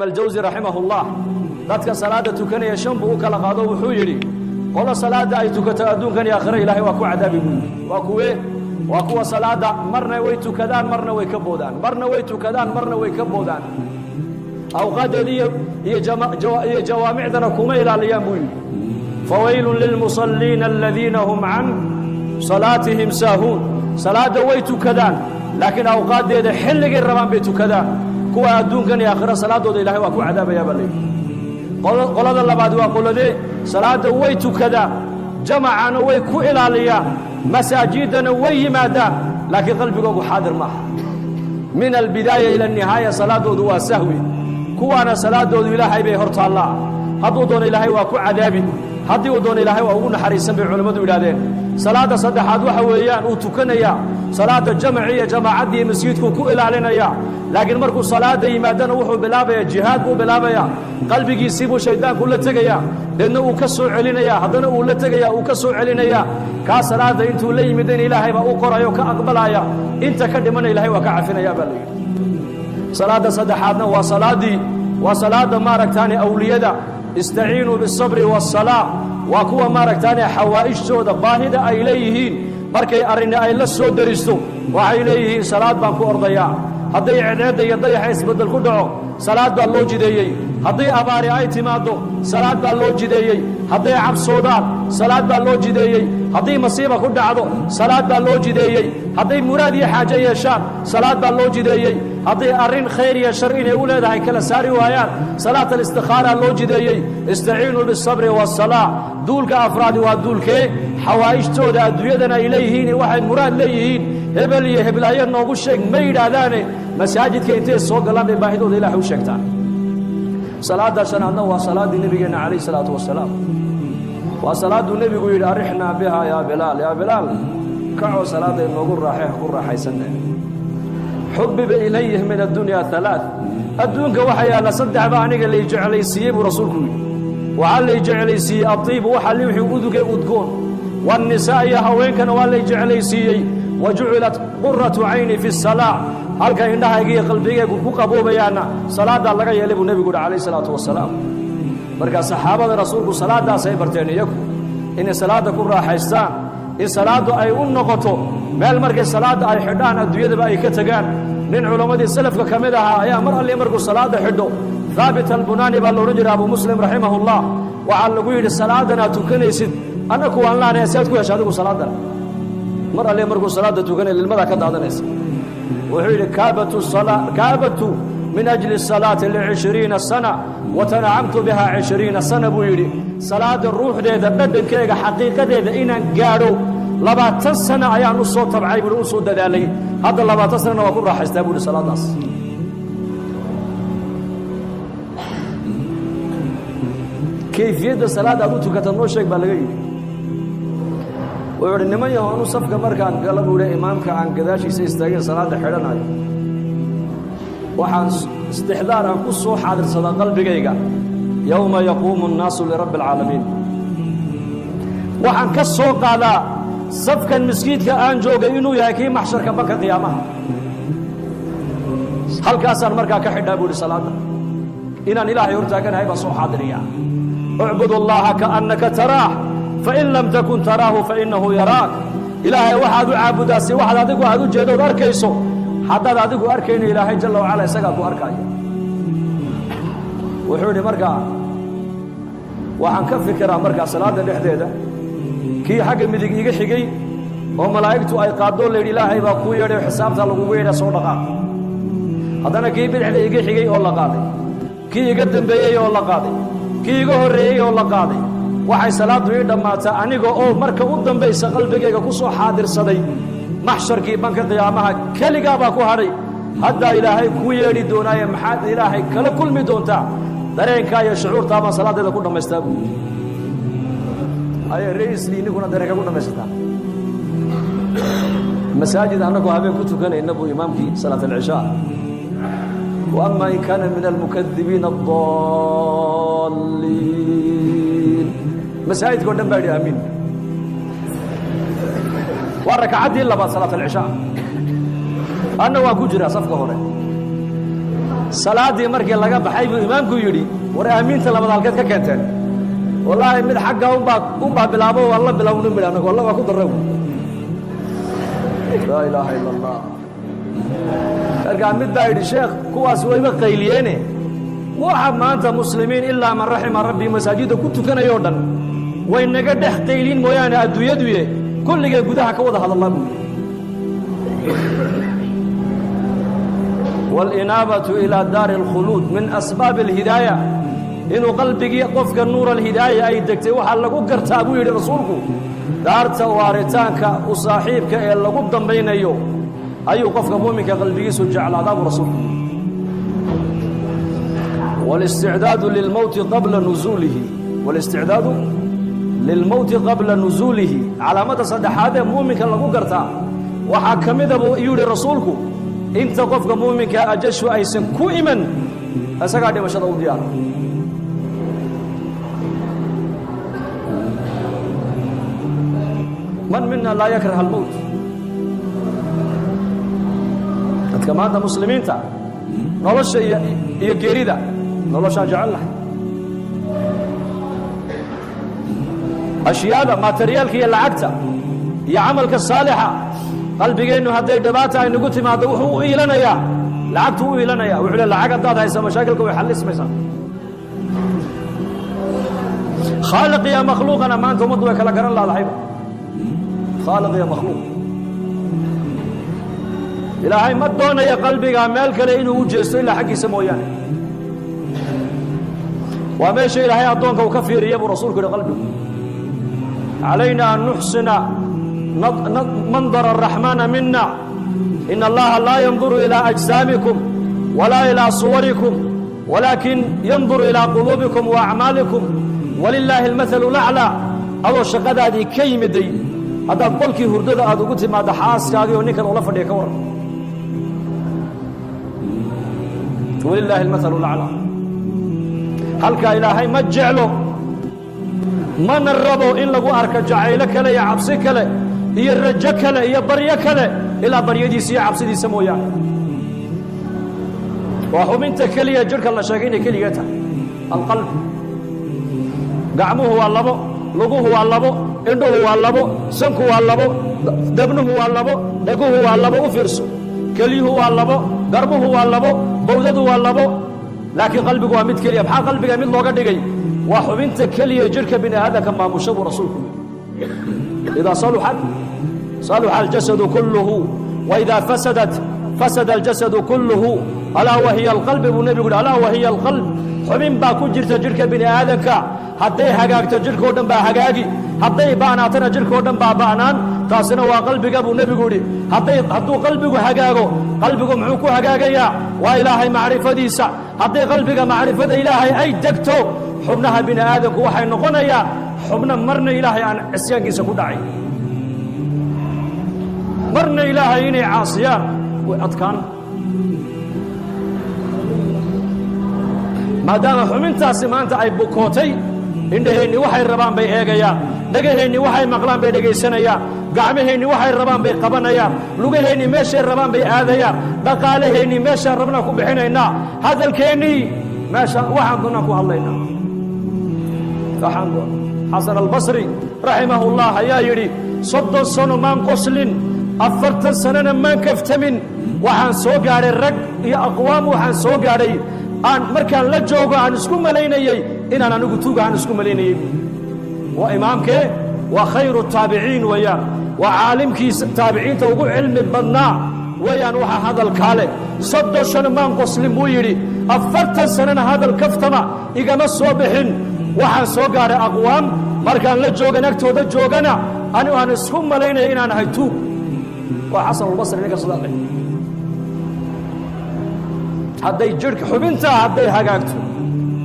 الجوزي رحمه الله dadka salaada tukanaya shan buu kala qaado wuxuu yiri qolo salaada ay tukato adduunkan iyo aakhira ilaahay waa ku cadaabi waa kuwa salaada marna way tukadaan marna way ka boodaan marna way tukadaan marna way ka boodaan awqaadii iyo jawaamicdana kuma ilaaliyaan buu yiri fawaylun lil musallin alladhina hum an salatihim sahun salaada way tukadaan laakiin awqaadeeda xilligii rabaan bay tukadaan kuwa adduunkan iyo aakhira salaadooda ilaahay waa ku cadaabaya balay qolada labaad waa qoladee salaada way tukadaan jamacana way ku ilaaliyaan masaajidana way yimaadaan laakiin qalbigoodu xaadir ma aha min albidaaya ila nihaaya salaadoodu waa sahwi kuwana salaadoodu ilaahay bay hortaallaa hadduu doono ilaahay waa ku cadaabi haddii uu doono ilaahay waa ugu naxariisan bay culimadu yidhaahdeen salaada saddexaad waxa weeyaan uu tukanaya salaada jamciya jamaacadii masjidku ku ilaalinaya laakiin markuu salaada yimaadana wuxuu bilaabaya jihaad uu bilaabaya qalbigiisii buu shaydaanku la tegaya dadna uu ka soo celinaya haddana uu la tegaya uu ka soo celinaya ka salaada intuu la yimideen ilaahay baa u qorayo ka aqbalaya inta ka dhimana ilaahay waa ka cafinaya baa leeyahay salaada saddexaadna waa salaada maaragtaani awliyada istaciinuu bis-sabri was-salaa waa kuwa maaragtaani xawaa'ijtooda baahida ay leeyihiin markay arrinna ay la soo daristo waxay leeyihiin salaad baan ku ordayaa hadday cidheedda iyo dayaxa isbeddel ku dhaco salaad baa loo jideeyey hadday abaari ay timaaddo salaad baa loo jideeyey hadday cabsoodaan salaad baa loo jideeyey hadday masiiba ku dhacdo salaad baa loo jideeyey hadday muraad iyo xaajo yeeshaan salaad baa loo jideeyey hadday arrin khayr iyo shar inay u leedahay kala saari waayaan salaat al-istikhaara loo jideeyey istaciinuu bis-sabri was-salaa duulka afraadi waa duulkee xawaa'ijtooda adduunyadana ay leeyihiin waxay muraad leeyihiin hebel iyo heblaayo noogu sheeg ma yidhaahdaane masaajidka intay soo galaan bay baahidooda ilaahay u sheegtaan salaada shanaadna waa salaadii nabigeena calayhi salaatu wasalaam waa salaaduu nebigu yidhi arixnaa bihaa yaa bilaal kacoo salaada inoogu ku raaxaysanne xubbiba ilayhi min addunya halaath adduunka waxa yaalla saddexba aniga lay jeclaysiiyey buu rasuulku yidhi waxaa lay jeclaysiiyey atiibu waxa wixii uduge udgoon wannisaa iyo haweenkana waa lay jeclaysiiyey wajucilat quratu cayni fi salaa halka indhahayga iyo qalbigaygu ku qaboobayaana salaadaa laga yeelay buu nebigu yidhi calayhi salaatu wasalaam markaa saxaabada rasuulku salaadaas ay barteen iyagu inay salaada ku raaxaystaan in salaadu ay u noqoto meel markay salaada ay xidhaan adduunyadaba ay ka tagaan nin culammadii salafka ka mid ahaa ayaa mar alli markuu salaada xidho haabit albunaani baa loodhan jiray abuu muslim raximahullah waxaa lagu yidhi salaadan aad tukanaysid annaku waan laanahay si aad ku hesha adigu salaadan mar alli markuu salaada tukanay lilmadaa ka daadanaysa wuxuu yidhi kaabatu min ajli الsalaati ل20 sana watanacamtu biha 20 sana buu yidhi salaada ruuxdeeda dhadhankeega xaqiiqadeeda inaan gaadho 20 sana ayaan u soo tabcay buu u soo dadaalay hadda 20 sanana waa ku raaxaystaa buu salaadaas kayfiyadda salaada aad u tukata noo sheeg baa laga yidhi wuxuu yidhi niman yahoonu safka markaan gala buu yidhi imaamka aan gadaashiisa istaageen salaada xidhanayo waxaan istixdaar aan ku soo xaadirsadaa qalbigayga yowma yaquumu الnaasu lirabbi اlcaalamiin waxaan ka soo qaadaa safkan miskiidka aan joogay inuu yahay kii maxsharka banka qiyaamaha halkaasaan markaa ka xidhaa buu yidhi salaada inaan ilaahay hortaaganahay baan soo xaadiriyaa ucbud allaha kaannaka taraah fain lam takun taraahu fainahu yaraak ilaahay waxaad u caabudaa si waxaad adigu aad u jeedood arkayso haddaad adigu arkayna ilaahay jalla wacala isagaa ku arkaya wuxuu yidhi markaa waxaan ka fikiraa markaa salaada dhexdeeda kii xagga midig iga xigay oo malaa'igtu ay qaadoo layidhi ilaahay baa kuu yeedhay xisaabta lagugu yeedha soo dhaqaaq haddana kii bidixda iga xigay oo la qaaday kii iga dambeeyey oo la qaaday kii iga horreeyey oo la qaaday waxay salaaddu ii dhammaataa aniga oo marka u dambaysa qalbigayga ku soo xaadirsaday maxsharkii banka qiyaamaha keligaa baa ku hadhay haddaa ilaahay kuu yeedhi doonaaye maxaad ilaahay kala kulmi doontaa dareenkaa iyo shucuurtaa baan salaadeeda ku dhammaystaa buu aye raisli ninkuna dareenka ku dhammaysataa masaajid annagoo habeen ku tukanayna buu imaamkii salaat alcishaa wa ama in kaana min almukadibiina adaalliin masaajidka o dhan baa yidhi aamiin waa rakacaddii labaad salaat alcishaa anna waan ku jiraa safka hore salaadii markii laga baxay buu imaamku yidhi war aamiinta labada halkeed ka keenteen wallaahi mid xagga unbaa bilaabo waa la bilownu midh anagu walla waa ku darra laa ilaaha ila allah markaa mid baa yidhi sheekh kuwaas wayba qayliyeene waxa maanta muslimiin ilaa man raxima rabbii masaajidda ku tukanayoo dhan way naga dhex qayliin mooyaane adduunyaduye kulligee gudaha ka wada hadallaa buu والإنابة إلى دار الخلود من أسباب الهداية إنه قلبك قفك النور الهداية أي دكتي وحال لقو قرتابو يلي رسولك دارت وارتانك وصاحبك إلا قدام بين يوم أي قفك مؤمنك قلبك سجع على عذاب رسولك والاستعداد للموت قبل نزوله والاستعداد للموت قبل نزوله على مدى صدح هذا مؤمنك لقو قرتا وحاكم ذا يولي رسولك inta qofka muuminka ajashu aysan ku iman asaga dhimashada u diyaar man minna la yakraha al-maut dadka maanta muslimiinta nolosha iyo geerida nolosha jecelahay ashyaada materialka iyo lacagta iyo amalka saalixa qalbigeenu haday dhabaata ay nagu timaado wuxuu u iilanaya lacagtu u iilanaya wuxuu lacag hadaad hayso mashaakilka way xalismaysaa خالق يا مخلوق انا ما انتم مدوا كلا garan lahayd خالق يا مخلوق ilaahay ma doonaya qalbiga meel kale inuu u jeesto ila xaqiisa mooyaan waa meesha ilaahay adoonka uu ka fiiriyo rasuulku qalbiga علينا ان نحسن منظر الرحمن منا إن الله لا ينظر إلى أجسامكم ولا إلى صوركم ولكن ينظر إلى قلوبكم وأعمالكم ولله المثل الأعلى الله شقد هذه كيمة دي هذا قولك هردد هذا قلت ما دحاس كاغي ونكر الله فديك ورا ولله المثل الأعلى هلك إلهي ما جعله ما نربو إن لقوا أرك جعيلك لا يعبسك لا هي الرجك لا هي بريك لا إلى بريدي سي عبسدي سمويا وهم انت كليه جرك الله شاقين كليته القلب قعمه هو اللبو لقوه هو اللبو انده هو اللبو سنكه هو اللبو دبنه هو اللبو دقوه هو اللبو وفرسه كليه هو اللبو قربه هو اللبو بوذده هو اللبو لكن قلبك هو مد كليه بحا قلبك مد لوغا دغاي وهم انت كليه جرك بني هذا كما مشو رسولكم إذا صلح الجسد كله وإذا فسد الجسد كله ألا وهي القلب والنبي يقول ألا وهي القلب ومن باكو جرك بني آدمك حتى هجاك جرك ودن با هجاجي حتى باناتنا جرك ودن با بانان تاسنا وقلبك أبو النبي يقول حتى قلبك هجاجو قلبك معوكو هجاجيا وإلهي معرفة ديسا حتى قلبك معرفة إلهي أي دكتو حبنها بني آدمك وحي نقنيا حبنا مرنا إلهي عن عصيان كيسا كدعي مرنا إلهي إني عاصيان وأتكان ما دام حمنتاسي ما أنت أي بكوتي إنهيني وحي الربان بي إيغيا دقهيني وحي مقلان بي دقيسانيا قعمهيني وحي الربان بي قبنيا لقهيني ماشي الربان بي آذيا دقالهيني ماشي الربنا كبحينينا هذا الكيني ماشي وحن دونكو هاللينا فحنقول حسن البصري رحمه الله يا يري صد السنة من قسل أفرت السنة من كفتمن وحن سوغاري الرق يا أقوام وحن سوغاري أن مركان لجوغا عن اسكم ملينيي إن أنا نقتوغا عن اسكم ملينيي وإمامك وخير التابعين ويا وعالمك تابعين توقع علم البناء ويا نوح هذا الكالي صد السنة من قسل مويري أفرت السنة هذا الكفتمة إقام الصوبحين waxaan soo gaaray aqwaam markaan la joogan agtooda joogana anu aan isku malaynay inaan ahay tuug waa xasan al-basri ninka sadaaqay hadday jirka xubinta hadday hagaagto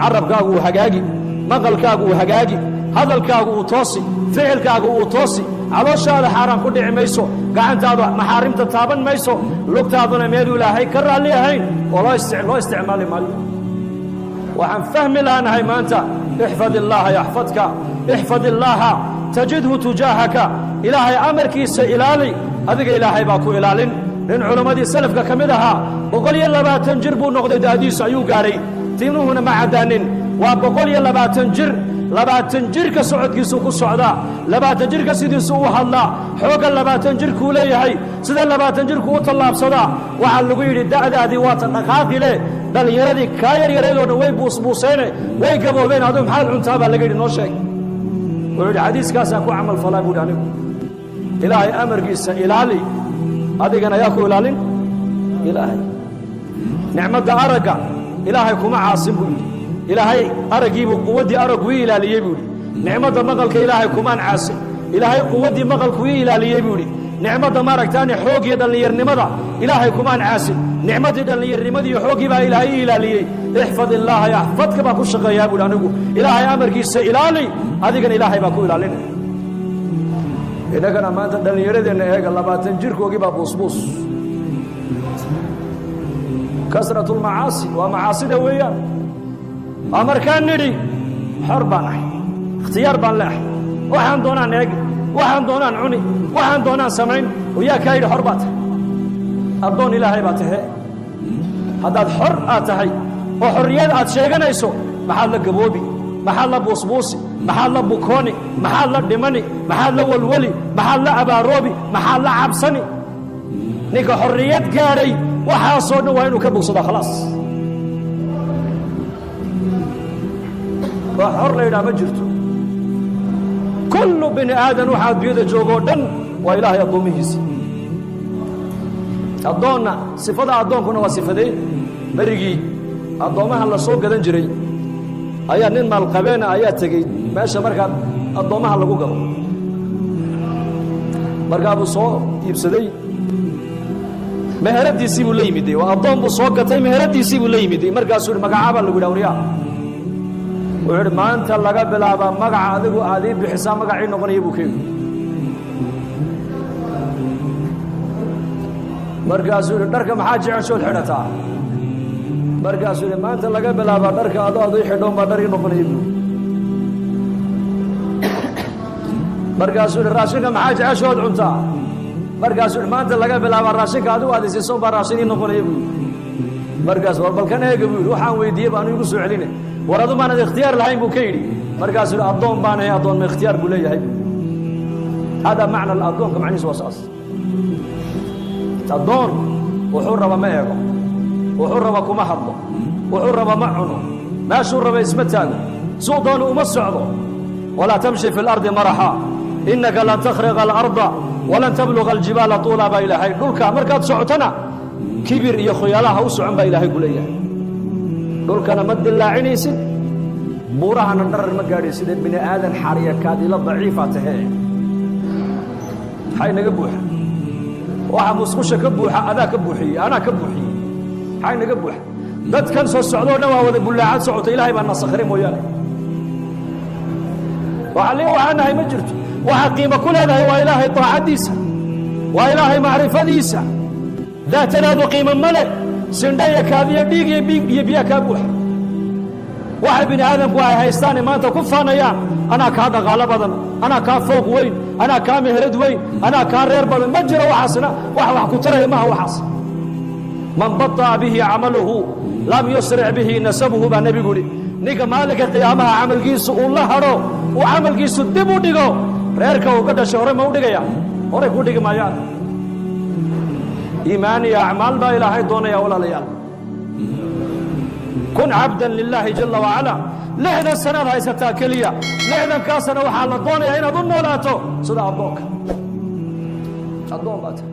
carabkaagu uu hagaagi maqalkaagu uu hagaagi hadalkaagu uu toosi ficilkaagu uu toosi calooshaada xaaraan ku dhici mayso gacantaadu maxaarimta taaban mayso lugtaaduna meelu ilaahay ka raalli ahayn oo loo isticmaali maayo waxaan fahmi laanahay maanta احفظ الله يحفظك احفظ الله تجده تجاهك إلهي أمرك إلالي هذا إلهي باكو إلالين nin culammadii salafka ka mid ahaa 120 jir buu noqday daadiisu ayuu gaadhay tiinuhuna ma caddaanin waa 120 jir 20 jirka socodkiisu ku socdaa 20 jirka sidiisu u hadlaa xooga 20 jirkuu leeyahay sida 20 jirku u tallaabsadaa waxaa lagu yidhi da'daadii waa tan dhaqaaqi leh dhallinyaradii kaa yaryareedoo dhan way buusbuuseene way gaboobeen aduu maxaad cuntaa baa laga yidhi noo sheeg wuxuu yidhi xadiiskaasaa ku camal falaa buuhi anigu ilaahay amarkiisa ilaali adigana yaa ku ilaalin ilaahay nicmadda aragga ilaahay kuma caasin buu yidhi ilaahay araggiibuu quwaddii araggu ii ilaaliyey buu yidhi nicmadda maqalka ilaahay kumaan caasin ilaahay quwaddii maqalku ii ilaaliyey buu yidhi nicmadda maaragtaani xooggiyo dhallinyarnimada ilaahay kumaan caasin nicmaddii dhallinyarnimadii iyo xooggii baa ilaahay ii ilaaliyey ixfad illaaha yaxfadka baan ku shaqeeyaa buuhi anigu ilaahay amarkiisa ilaali adigana ilaahay baa ku ilaalinaya innagana maanta dhallinyaradeenna eega 20 jirkoogii baa buusbuus kasratu lmacaasi waa macaasida weeyaan waa markaan nidhi xor baan ahay ikhtiyaar baan leeahay waxaan doonaan eegi waxaan doonaan cuni waxaan doonaan samayn oo yaa kaa yidhi xor baa tahay addoon ilaahay baa tahe haddaad xor aad tahay oo xorriyad aad sheeganayso maxaad la gaboobi maxaad la buusbuusi maxaad la bukooni maxaad la dhimani maxaad la walwali maxaad la abaaroobi maxaad la cabsani ninka xorriyad gaadhay waxaasoo dhan waa inuu ka bogsadaa khalaas waa xor la yidhaha ma jirto kullu bini aadan waxaa adduunyada joogoo dhan waa ilaahay addoomihiisa addoonna sifada addoonkuna waa sifadee berigii addoommaha la soo gadan jiray ayaa nin maalqabeena ayaa tegey meesha markaa addoommaha lagu gado markaa buu soo iibsaday meheradiisii buu la yimiday waa addoon buu soo gatay meheradiisii buu la yimiday markaasuu yidhi magacaabaa lagu yidhaha waryaa wuxuu yidhi maanta laga bilaabaa magaca adigu aad ii bixisaa magacii noqonaya buu ka yidhi markaasuu yidhi dharka maxaa jeceshood xidhataa markaasuu yidhi maanta laga bilaabaa dharka adoo ad ii xidhoon baa dhar ii noqonaya buu markaasuu yidhi raashinka maxaa jeceshood cuntaa markaasuu yidhi maanta laga bilaabaa raashinka adigu aad isiisoon baa raashin ii noqonaya buu markaas war balkan eega buu yidhi waxaan weydiiyey baanu igu soo celine war adu maanad ikhtiyaar lahayn buu ka yidhi markaasuu yidhi addoon baan ahay addoon ma ikhtiyaar buu leeyahay hada macna addoonka macnihiisu waa saas addoon wuxuu raba ma eego wuxuu raba kuma hadlo wuxuu raba ma cuno meeshuu raba isma taago suu doonu uma socdo walaa tamshi fi اlardi maraxa inaka lan takhriqa alarda walan tabluga aljibaala tuula baa ilaahay dhulka markaad socotona kibir iyo khoyaalaha u socon baa ilaahay ku leeyahay dhulkana ma dillaacinaysid buurahana dharar ma gaadhaysid bini aadan xariya kaadila daciifa tahee maxay naga buuxa waxa musqusha ka buuxa adaa ka buuxiyey anaa ka buuxiyey maxay naga buuxa dadkan soo socdoo dhan waa wada bullaacad socota ilaahay baa nasakhre mooyaane waxaan nahay ma jirto waxa qiimo ku leedahay waa ilaahay taacadiisa waa ilaahay macrifadiisa daatadaadu qiimo male sindhaya kaadiya dhiig iyo biyo kaa buuxa waxa bini aadamku ay haystaane maanta ku faanayaan anaa kaa dhaqaalo badan anaa kaa fooq weyn anaa kaa meherad weyn anaa kaa reer badan ma jiro waxaasna wax ku taraya maaha waxaas man bada'a bihi camaluhu lam yusric bihi nasabuhu baa nebigu yidhi ninka maalinka qiyaamaha camalkiisu uu la hadho uu camalkiisu dib u dhigo reerka uu ka dhashay hore ma u dhigaya horey ku dhigi maayaan iimaan iyo acmaal baa ilaahay doonaya walaalayaal kun cabdan lilaahi jala wacala 60 sanaad haysataa keliya 60 kaasana waxaa la doonayaa inaad u noolaato sida addoonka addoon baa tahay